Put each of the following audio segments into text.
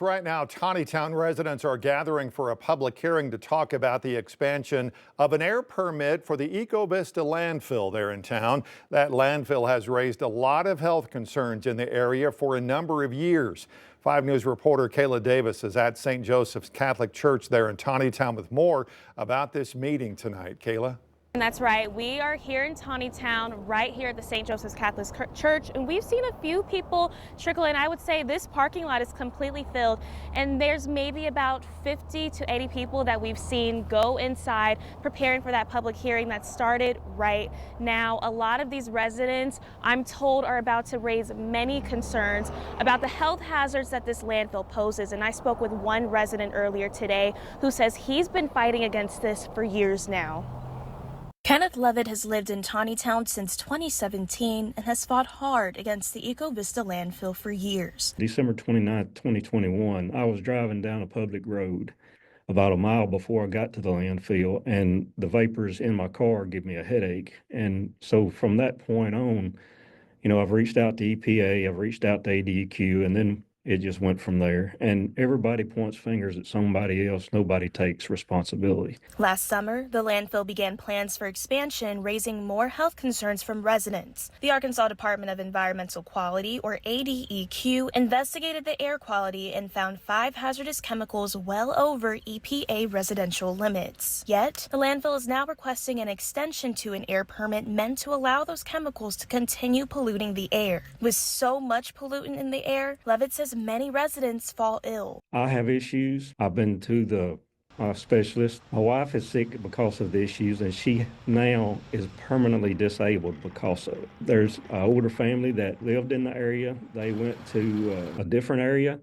Right now, Tontitown residents are gathering for a public hearing to talk about the expansion of an air permit for the Ecovista landfill there in town. That landfill has raised a lot of health concerns in the area for a number of years. 5 News reporter Kayla Davis is at St. Joseph's Catholic Church there in Tontitown with more about this meeting tonight. Kayla? And that's right. We are here in Tontitown, right here at the St. Joseph's Catholic Church, and we've seen a few people trickle in. I would say this parking lot is completely filled, and there's maybe about 50 to 80 people that we've seen go inside preparing for that public hearing that started right now. A lot of these residents, I'm told, are about to raise many concerns about the health hazards that this landfill poses, and I spoke with one resident earlier today who says he's been fighting against this for years now. Kenneth Levitt has lived in Tontitown since 2017 and has fought hard against the Ecovista landfill for years. December 29th, 2021, I was driving down a public road about a mile before I got to the landfill, and the vapors in my car give me a headache. And so from that point on, I've reached out to EPA, I've reached out to ADQ, and then it just went from there. And everybody points fingers at somebody else. Nobody takes responsibility. Last summer, the landfill began plans for expansion, raising more health concerns from residents. The Arkansas Department of Environmental Quality, or ADEQ, investigated the air quality and found 5 hazardous chemicals well over EPA residential limits. Yet, the landfill is now requesting an extension to an air permit meant to allow those chemicals to continue polluting the air. With so much pollutant in the air, Levitt says many residents fall ill. I have issues. I've been to the specialist. My wife is sick because of the issues, and she now is permanently disabled because of it. There's an older family that lived in the area. They went to a different area.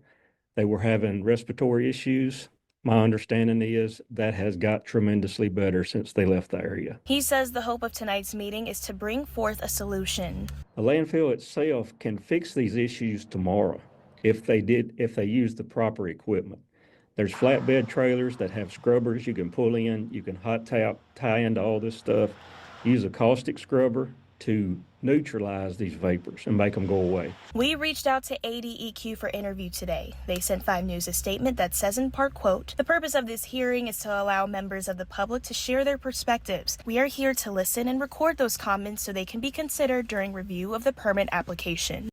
They were having respiratory issues. My understanding is that has got tremendously better since they left the area. He says the hope of tonight's meeting is to bring forth a solution. The landfill itself can fix these issues tomorrow if they use the proper equipment. There's flatbed trailers that have scrubbers you can pull in. You can hot tap, tie into all this stuff, use a caustic scrubber to neutralize these vapors and make them go away. We reached out to ADEQ for interview today. They sent 5 News a statement that says in part, quote, "The purpose of this hearing is to allow members of the public to share their perspectives. We are here to listen and record those comments so they can be considered during review of the permit application."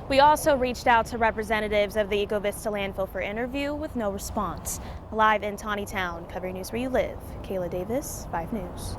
We also reached out to representatives of the Ecovista landfill for interview with no response. Live in Tontitown, covering news where you live, Kayla Davis, 5 News.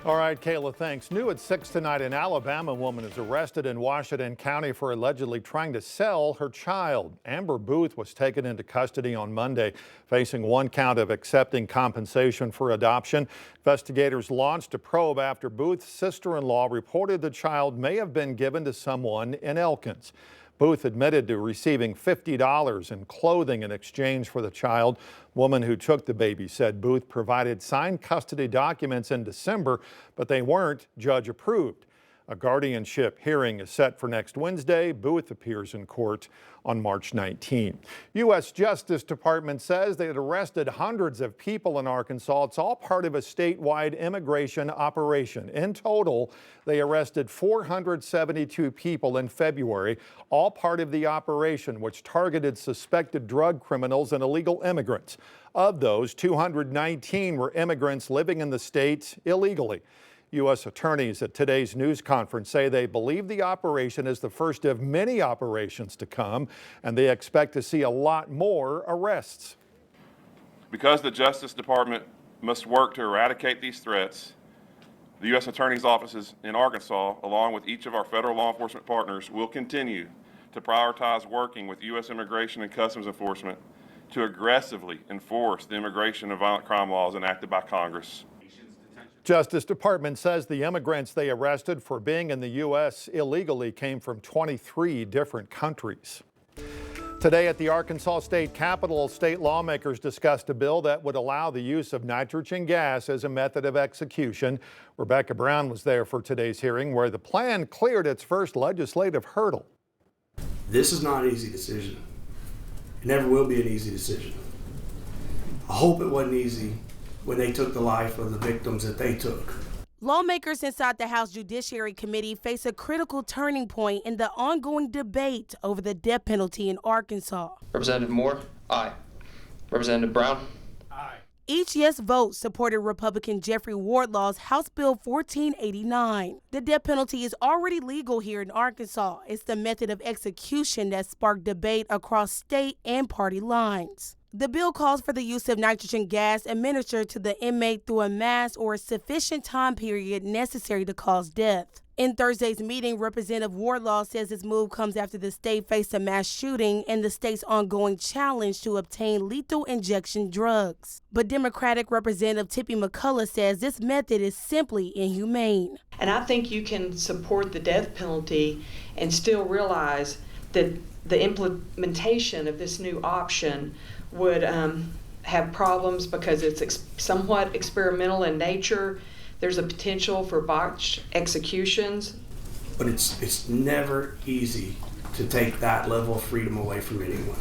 All right, Kayla, thanks. New at 6 tonight, an Alabama woman is arrested in Washington County for allegedly trying to sell her child. Amber Booth was taken into custody on Monday, facing 1 count of accepting compensation for adoption. Investigators launched a probe after Booth's sister-in-law reported the child may have been given to someone in Elkins. Booth admitted to receiving $50 in clothing in exchange for the child. Woman who took the baby said Booth provided signed custody documents in December, but they weren't judge approved. A guardianship hearing is set for next Wednesday. Booth appears in court on March 19. U.S. Justice Department says they had arrested hundreds of people in Arkansas. It's all part of a statewide immigration operation. In total, they arrested 472 people in February, all part of the operation, which targeted suspected drug criminals and illegal immigrants. Of those, 219 were immigrants living in the state illegally. U.S. attorneys at today's news conference say they believe the operation is the first of many operations to come, and they expect to see a lot more arrests. Because the Justice Department must work to eradicate these threats, the U.S. Attorney's offices in Arkansas, along with each of our federal law enforcement partners, will continue to prioritize working with U.S. Immigration and Customs Enforcement to aggressively enforce the immigration and violent crime laws enacted by Congress. Justice Department says the immigrants they arrested for being in the U.S. illegally came from 23 different countries. Today at the Arkansas State Capitol, state lawmakers discussed a bill that would allow the use of nitrogen gas as a method of execution. Rebecca Brown was there for today's hearing, where the plan cleared its first legislative hurdle. This is not an easy decision. It never will be an easy decision. I hope it wasn't easy when they took the life of the victims that they took. Lawmakers inside the House Judiciary Committee face a critical turning point in the ongoing debate over the death penalty in Arkansas. Representative Moore? Aye. Representative Brown? Aye. Each yes vote supported Republican Jeffrey Wardlaw's House Bill 1489. The death penalty is already legal here in Arkansas. It's the method of execution that sparked debate across state and party lines. The bill calls for the use of nitrogen gas administered to the inmate through a mass or a sufficient time period necessary to cause death. In Thursday's meeting, Representative Wardlaw says this move comes after the state faced a mass shooting and the state's ongoing challenge to obtain lethal injection drugs. But Democratic Representative Tippy McCullough says this method is simply inhumane. And I think you can support the death penalty and still realize that the implementation of this new option would have problems because it's somewhat experimental in nature. There's a potential for botched executions. But it's never easy to take that level of freedom away from anyone.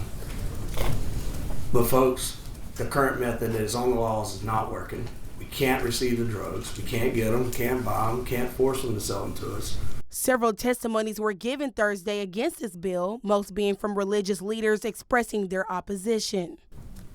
But folks, the current method that is on the laws is not working. We can't receive the drugs. We can't get them, can't buy them, can't force them to sell them to us. Several testimonies were given Thursday against this bill, most being from religious leaders expressing their opposition.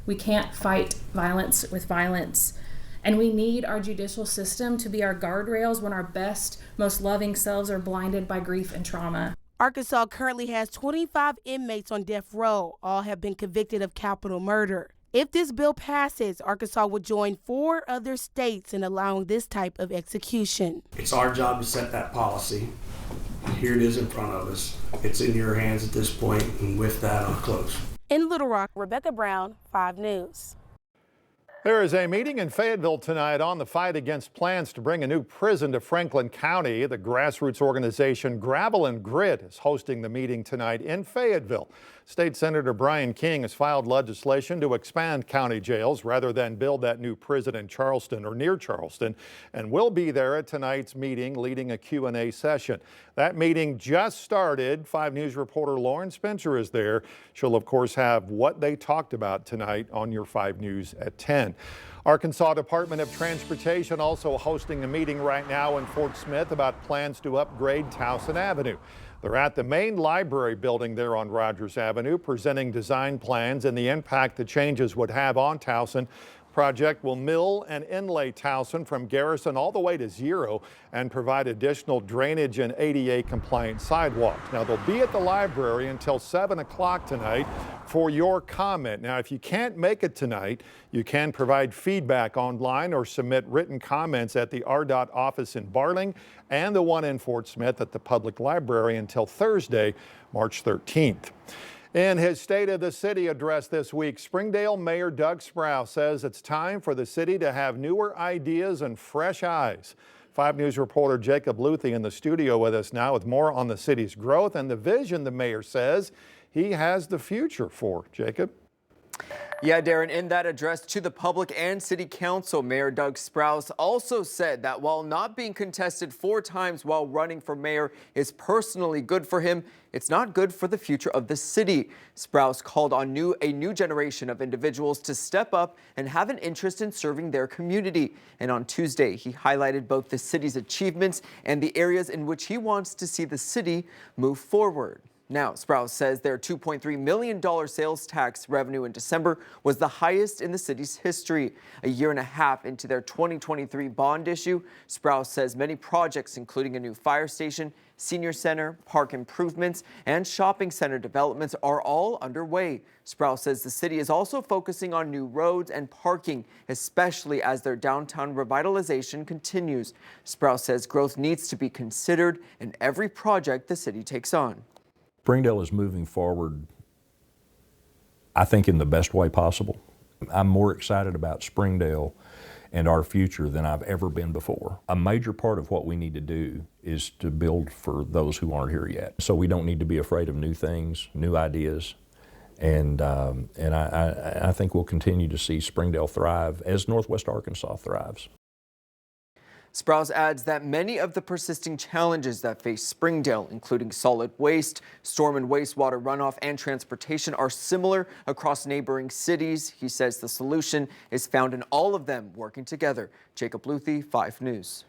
We can't fight violence with violence, and we need our judicial system to be our guardrails when our best, most loving selves are blinded by grief and trauma. Arkansas currently has 25 inmates on death row. All have been convicted of capital murder. If this bill passes, Arkansas would join 4 other states in allowing this type of execution. It's our job to set that policy. Here it is in front of us. It's in your hands at this point, and with that, I'll close. In Little Rock, Rebecca Brown, 5 News. There is a meeting in Fayetteville tonight on the fight against plans to bring a new prison to Franklin County. The grassroots organization Gravel and Grit is hosting the meeting tonight in Fayetteville. State Senator Brian King has filed legislation to expand county jails rather than build that new prison in Charleston or near Charleston, and will be there at tonight's meeting leading a Q&A session. That meeting just started. 5 News reporter Lauren Spencer is there. She'll, of course, have what they talked about tonight on your 5 News at 10. Arkansas Department of Transportation also hosting a meeting right now in Fort Smith about plans to upgrade Towson Avenue. They're at the main library building there on Rogers Avenue, presenting design plans and the impact the changes would have on Towson. Project will mill and inlay Towson from Garrison all the way to Zero and provide additional drainage and ADA compliant sidewalks. Now they'll be at the library until 7 o'clock tonight for your comment. Now if you can't make it tonight, you can provide feedback online or submit written comments at the RDOT office in Barling and the one in Fort Smith at the public library until Thursday, March 13th. In his State of the City address this week, Springdale Mayor Doug Sprouse says it's time for the city to have newer ideas and fresh eyes. 5 News reporter Jacob Luthi in the studio with us now with more on the city's growth and the vision the mayor says he has the future for. Jacob? Yeah, Darren, in that address to the public and city council, Mayor Doug Sprouse also said that while not being contested 4 times while running for mayor is personally good for him, it's not good for the future of the city. Sprouse called on a new generation of individuals to step up and have an interest in serving their community. And on Tuesday, he highlighted both the city's achievements and the areas in which he wants to see the city move forward. Now, Sprouse says their $2.3 million sales tax revenue in December was the highest in the city's history. A year and a half into their 2023 bond issue, Sprouse says many projects, including a new fire station, senior center, park improvements, and shopping center developments are all underway. Sprouse says the city is also focusing on new roads and parking, especially as their downtown revitalization continues. Sprouse says growth needs to be considered in every project the city takes on. Springdale is moving forward, I think, in the best way possible. I'm more excited about Springdale and our future than I've ever been before. A major part of what we need to do is to build for those who aren't here yet. So we don't need to be afraid of new things, new ideas, and I think we'll continue to see Springdale thrive as Northwest Arkansas thrives. Sprouse adds that many of the persisting challenges that face Springdale, including solid waste, storm and wastewater runoff, and transportation, are similar across neighboring cities. He says the solution is found in all of them working together. Jacob Luthi, 5 News.